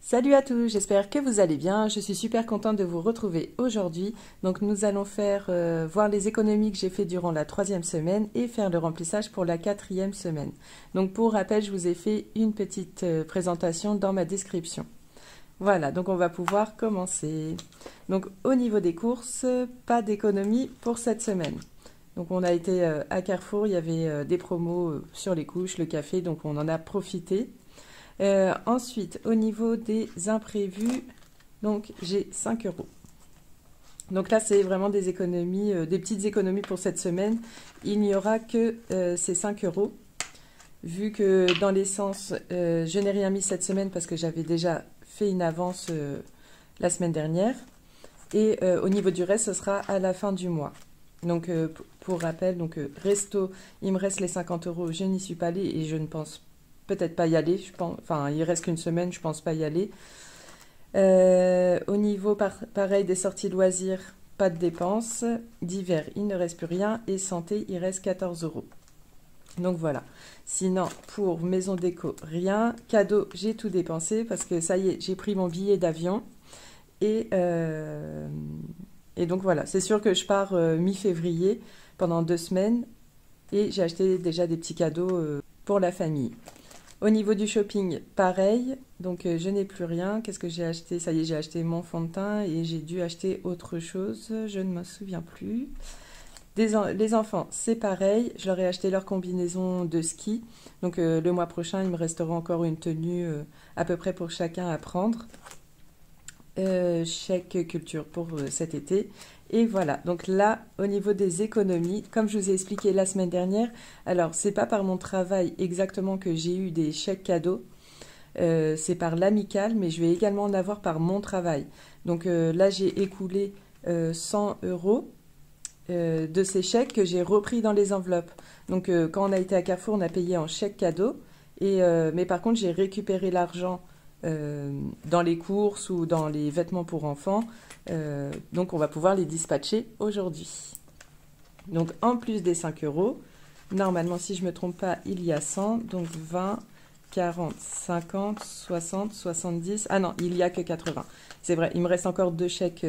Salut à tous, j'espère que vous allez bien. Je suis super contente de vous retrouver aujourd'hui. Donc nous allons voir les économies que j'ai fait durant la troisième semaine et faire le remplissage pour la quatrième semaine. Donc pour rappel, je vous ai fait une petite présentation dans ma description. Voilà, donc on va pouvoir commencer. Donc au niveau des courses, pas d'économie pour cette semaine. Donc on a été à Carrefour, il y avait des promos sur les couches, le café, donc on en a profité. Ensuite, au niveau des imprévus, donc j'ai 5 euros. Donc là, c'est vraiment des économies, des petites économies pour cette semaine. Il n'y aura que ces 5 euros. Vu que dans l'essence, je n'ai rien mis cette semaine parce que j'avais déjà fait une avance la semaine dernière. Et au niveau du reste, ce sera à la fin du mois. Donc pour rappel, resto, il me reste les 50 euros. Je n'y suis pas allée et je ne pense peut-être pas y aller. Je pense, enfin, il reste qu'une semaine, je pense pas y aller. Au niveau pareil des sorties loisirs, pas de dépenses. D'hiver, il ne reste plus rien. Et santé, il reste 14 euros. Donc voilà. Sinon, pour maison déco, rien. Cadeau, j'ai tout dépensé parce que ça y est, j'ai pris mon billet d'avion. Et, euh, et donc voilà, c'est sûr que je pars mi-février pendant 2 semaines et j'ai acheté déjà des petits cadeaux pour la famille. Au niveau du shopping, pareil, donc je n'ai plus rien. Qu'est-ce que j'ai acheté? Ça y est, j'ai acheté mon fond de teint et j'ai dû acheter autre chose, je ne me souviens plus. Les enfants, c'est pareil, je leur ai acheté leur combinaison de ski. Donc le mois prochain, il me restera encore une tenue à peu près pour chacun à prendre. Chèque culture pour cet été. Et voilà, donc là, au niveau des économies, comme je vous ai expliqué la semaine dernière, alors c'est pas par mon travail exactement que j'ai eu des chèques cadeaux, c'est par l'amicale, mais je vais également en avoir par mon travail. Donc là, j'ai écoulé 100 euros de ces chèques que j'ai repris dans les enveloppes. Donc quand on a été à Carrefour, on a payé en chèque cadeau, mais par contre, j'ai récupéré l'argent dans les courses ou dans les vêtements pour enfants. Donc on va pouvoir les dispatcher aujourd'hui. Donc en plus des 5 euros, normalement si je ne me trompe pas, il y a 100, donc 20, 40, 50, 60, 70. Ah non, il n'y a que 80. C'est vrai, il me reste encore deux chèques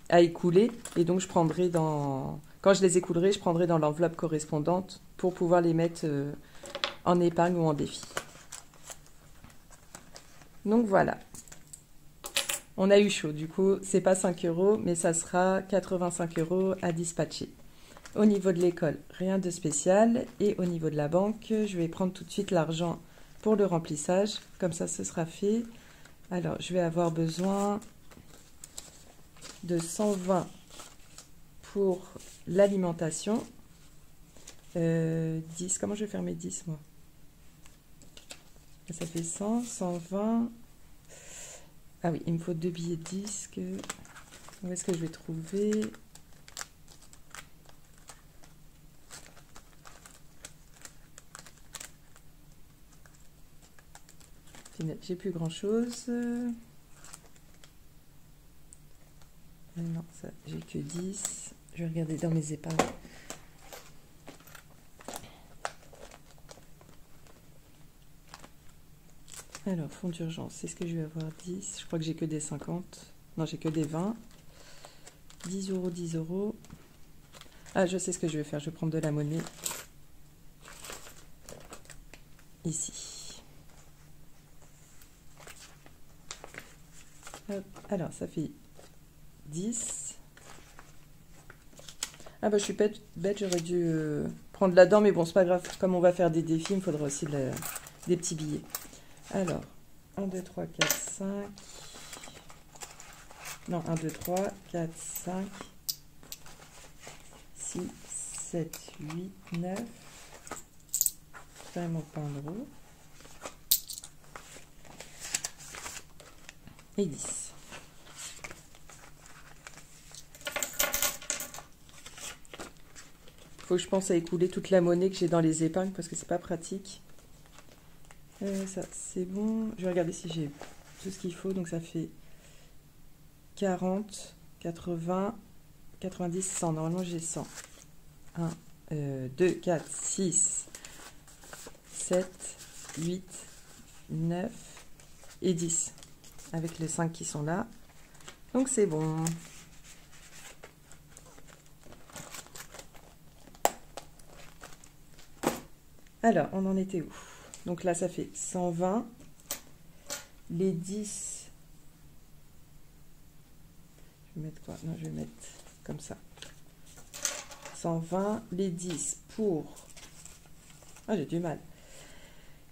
à écouler. Et donc je prendrai quand je les écoulerai, je prendrai dans l'enveloppe correspondante pour pouvoir les mettre en épargne ou en défi. Donc voilà, on a eu chaud. Du coup, c'est pas 5 euros, mais ça sera 85 euros à dispatcher. Au niveau de l'école, rien de spécial. Et au niveau de la banque, je vais prendre tout de suite l'argent pour le remplissage. Comme ça, ce sera fait. Alors, je vais avoir besoin de 120 pour l'alimentation. 10, comment je vais faire mes 10, moi? Ça fait 100, 120. Ah oui, il me faut 2 billets de disque. Où est-ce que je vais trouver? J'ai plus grand-chose. Non, ça, j'ai que 10. Je vais regarder dans mes épargnes. Alors, fonds d'urgence, est-ce que je vais avoir 10? Je crois que j'ai que des 50. Non, j'ai que des 20. 10 euros, 10 euros. Ah, je sais ce que je vais faire. Je vais prendre de la monnaie. Ici. Hop. Alors, ça fait 10. Ah bah, je suis bête, j'aurais dû prendre là-dedans. Mais bon, c'est pas grave. Comme on va faire des défis, il me faudra aussi des petits billets. Alors, 1, 2, 3, 4, 5. Non, 1, 2, 3, 4, 5, 6, 7, 8, 9. Ça, il manque pas un euro. Et 10. Faut que je pense à écouler toute la monnaie que j'ai dans les épargnes parce que c'est pas pratique. Ça, c'est bon. Je vais regarder si j'ai tout ce qu'il faut. Donc ça fait 40, 80, 90, 100. Normalement, j'ai 100. 1, 2, 4, 6, 7, 8, 9, et 10, avec les 5 qui sont là. Donc c'est bon. Alors, on en était où? Donc là, ça fait 120. Les 10. Je vais mettre quoi? Non, je vais mettre comme ça. 120. Les 10 pour... Ah, j'ai du mal.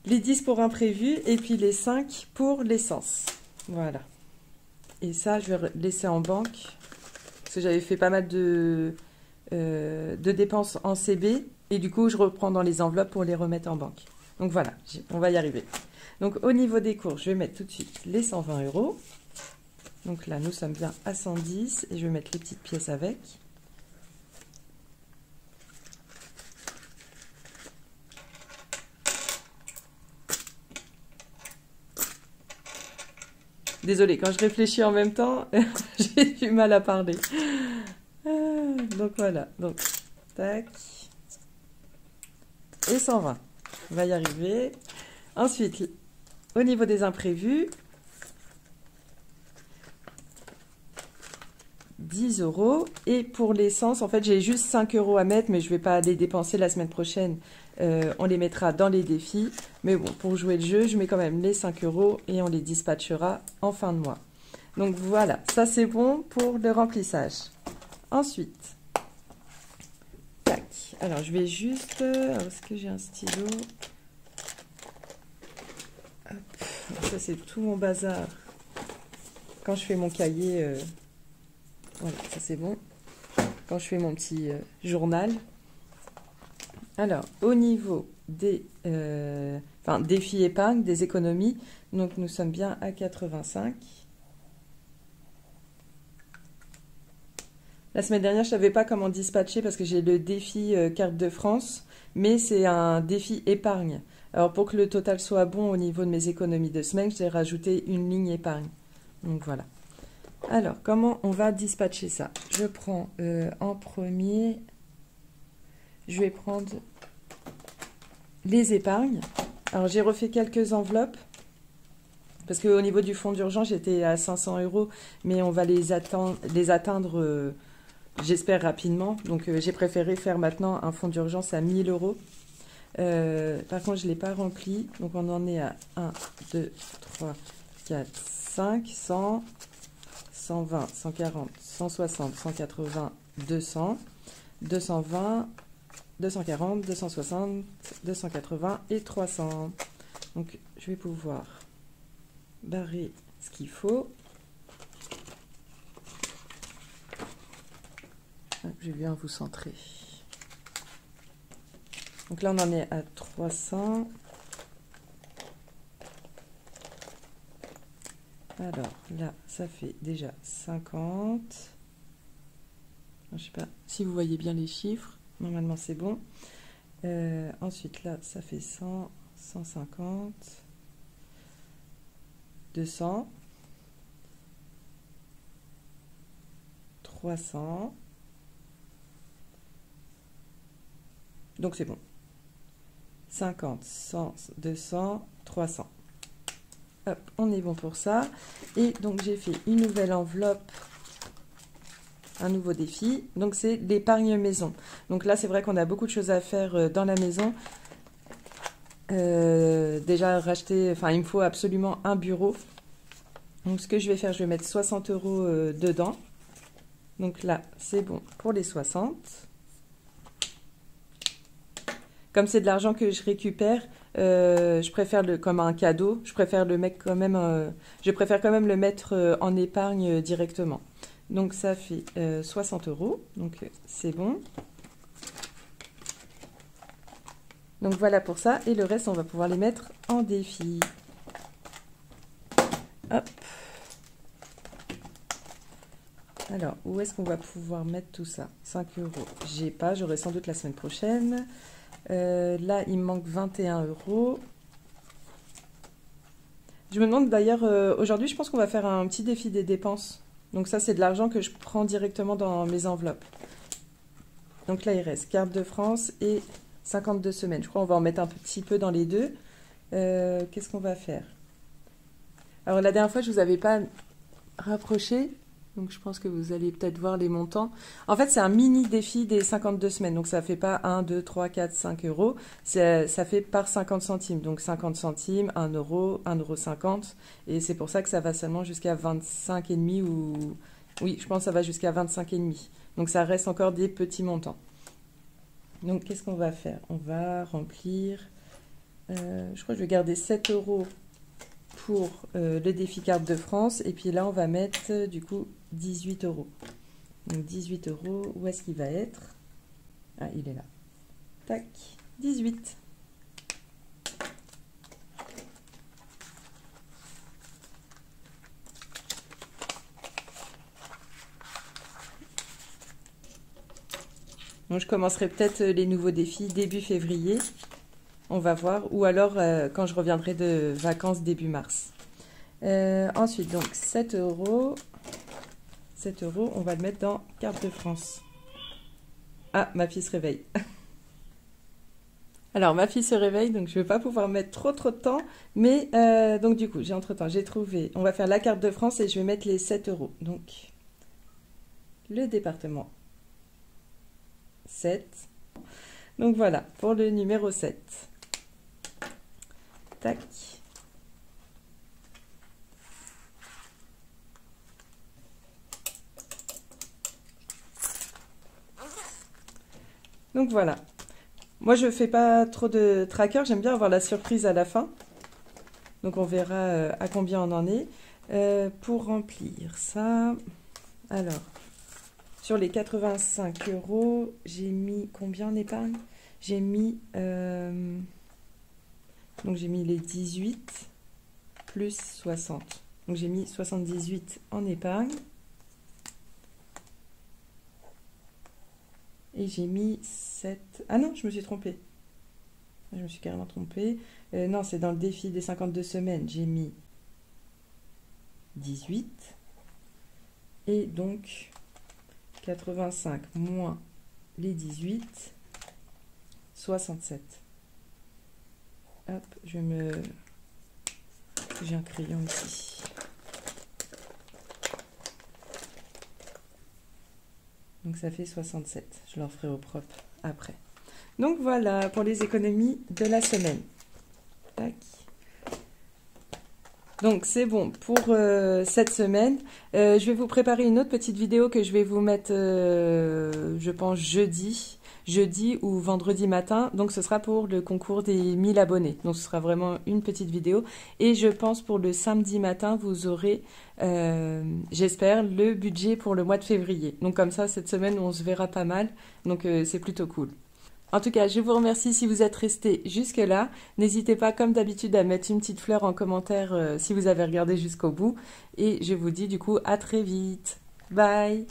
Les 10 pour imprévu et puis les 5 pour l'essence. Voilà. Et ça, je vais laisser en banque. Parce que j'avais fait pas mal de dépenses en CB. Et du coup, je reprends dans les enveloppes pour les remettre en banque. Donc voilà, on va y arriver. Donc au niveau des cours, je vais mettre tout de suite les 120 €. Donc là, nous sommes bien à 110. Et je vais mettre les petites pièces avec. Désolée, quand je réfléchis en même temps, j'ai du mal à parler. Donc voilà, donc tac. Et 120. On va y arriver. Ensuite, au niveau des imprévus, 10 €. Et pour l'essence, en fait, j'ai juste 5 € à mettre, mais je ne vais pas les dépenser la semaine prochaine. On les mettra dans les défis. Mais bon, pour jouer le jeu, je mets quand même les 5 € et on les dispatchera en fin de mois. Donc voilà, ça c'est bon pour le remplissage. Ensuite, tac. Alors je vais juste... Est-ce que j'ai un stylo? Hop. Ça c'est tout mon bazar. Quand je fais mon cahier... Voilà, ça c'est bon. Quand je fais mon petit journal. Alors, au niveau des défis épargne, des économies, donc nous sommes bien à 85. La semaine dernière, je ne savais pas comment dispatcher parce que j'ai le défi carte de France, mais c'est un défi épargne. Alors, pour que le total soit bon au niveau de mes économies de semaine, j'ai rajouté une ligne épargne. Donc voilà. Alors, comment on va dispatcher ça? Je prends en premier, je vais prendre les épargnes. Alors, j'ai refait quelques enveloppes parce qu'au niveau du fonds d'urgence, j'étais à 500 €, mais on va les atteindre, j'espère, rapidement. Donc, j'ai préféré faire maintenant un fonds d'urgence à 1000 €. Par contre, je ne l'ai pas rempli. Donc, on en est à 1, 2, 3, 4, 5, 100... 120, 140, 160, 180, 200, 220, 240, 260, 280 et 300. Donc, je vais pouvoir barrer ce qu'il faut. Je vais bien vous centrer. Donc là, on en est à 300. Alors là, ça fait déjà 50. Je ne sais pas si vous voyez bien les chiffres. Normalement, c'est bon. Ensuite, là, ça fait 100, 150, 200, 300. Donc, c'est bon. 50, 100, 200, 300. Hop, on est bon pour ça. Et donc, j'ai fait une nouvelle enveloppe, un nouveau défi. Donc, c'est l'épargne maison. Donc là, c'est vrai qu'on a beaucoup de choses à faire dans la maison. Déjà, racheter... Enfin, il me faut absolument un bureau. Donc, ce que je vais faire, je vais mettre 60 € dedans. Donc là, c'est bon pour les 60. Comme c'est de l'argent que je récupère, je préfère comme un cadeau. Je préfère le mettre quand même. Je préfère quand même le mettre en épargne directement. Donc ça fait 60 €. Donc c'est bon. Donc voilà pour ça. Et le reste, on va pouvoir les mettre en défi. Hop. Alors, où est-ce qu'on va pouvoir mettre tout ça? 5 €. J'ai pas. J'aurai sans doute la semaine prochaine. Là, il me manque 21 €. Je me demande d'ailleurs, aujourd'hui, je pense qu'on va faire un petit défi des dépenses. Donc ça, c'est de l'argent que je prends directement dans mes enveloppes. Donc là, il reste carte de France et 52 semaines. Je crois qu'on va en mettre un petit peu dans les deux. Qu'est-ce qu'on va faire? Alors la dernière fois, je vous avais pas rapproché, donc je pense que vous allez peut-être voir les montants. En fait, c'est un mini défi des 52 semaines, donc ça fait pas 1, 2, 3, 4, 5 euros, ça fait par 50 centimes, donc 50 centimes, 1 euro, 1,50 €, et c'est pour ça que ça va seulement jusqu'à 25,5 ou... Oui, je pense que ça va jusqu'à 25,5. Donc ça reste encore des petits montants. Donc qu'est-ce qu'on va faire? On va remplir, je crois que je vais garder 7 euros pour le défi carte de France. Et puis là, on va mettre du coup 18 euros. Donc 18 euros, où est-ce qu'il va être? Ah, il est là. Tac, 18. Donc je commencerai peut-être les nouveaux défis début février. On va voir. Ou alors quand je reviendrai de vacances début mars. Ensuite, donc 7 euros. 7 euros, on va le mettre dans carte de France. Ah, ma fille se réveille. Alors, ma fille se réveille, donc je ne vais pas pouvoir mettre trop de temps. Mais, donc du coup, entre-temps, j'ai trouvé... On va faire la carte de France et je vais mettre les 7 euros. Donc, le département 7. Donc voilà, pour le numéro 7. Tac. Donc voilà. Moi, je fais pas trop de tracker. J'aime bien avoir la surprise à la fin. Donc on verra à combien on en est. Pour remplir ça... Alors, sur les 85 euros, j'ai mis combien en épargne? J'ai mis... donc j'ai mis les 18 plus 60. Donc j'ai mis 78 en épargne. Et j'ai mis 7... Ah non, je me suis trompée. Je me suis carrément trompée. Non, c'est dans le défi des 52 semaines. J'ai mis 18. Et donc, 85 moins les 18, 67. Hop, je me... J'ai un crayon ici. Donc ça fait 67. Je leur ferai au propre après. Donc voilà pour les économies de la semaine. Tac. Donc c'est bon pour cette semaine. Je vais vous préparer une autre petite vidéo que je vais vous mettre, je pense, jeudi ou vendredi matin. Donc ce sera pour le concours des 1000 abonnés. Donc ce sera vraiment une petite vidéo. Et je pense pour le samedi matin, vous aurez, j'espère, le budget pour le mois de février. Donc comme ça, cette semaine, on se verra pas mal. Donc c'est plutôt cool. En tout cas, je vous remercie si vous êtes resté jusque-là. N'hésitez pas, comme d'habitude, à mettre une petite fleur en commentaire si vous avez regardé jusqu'au bout. Et je vous dis du coup à très vite. Bye!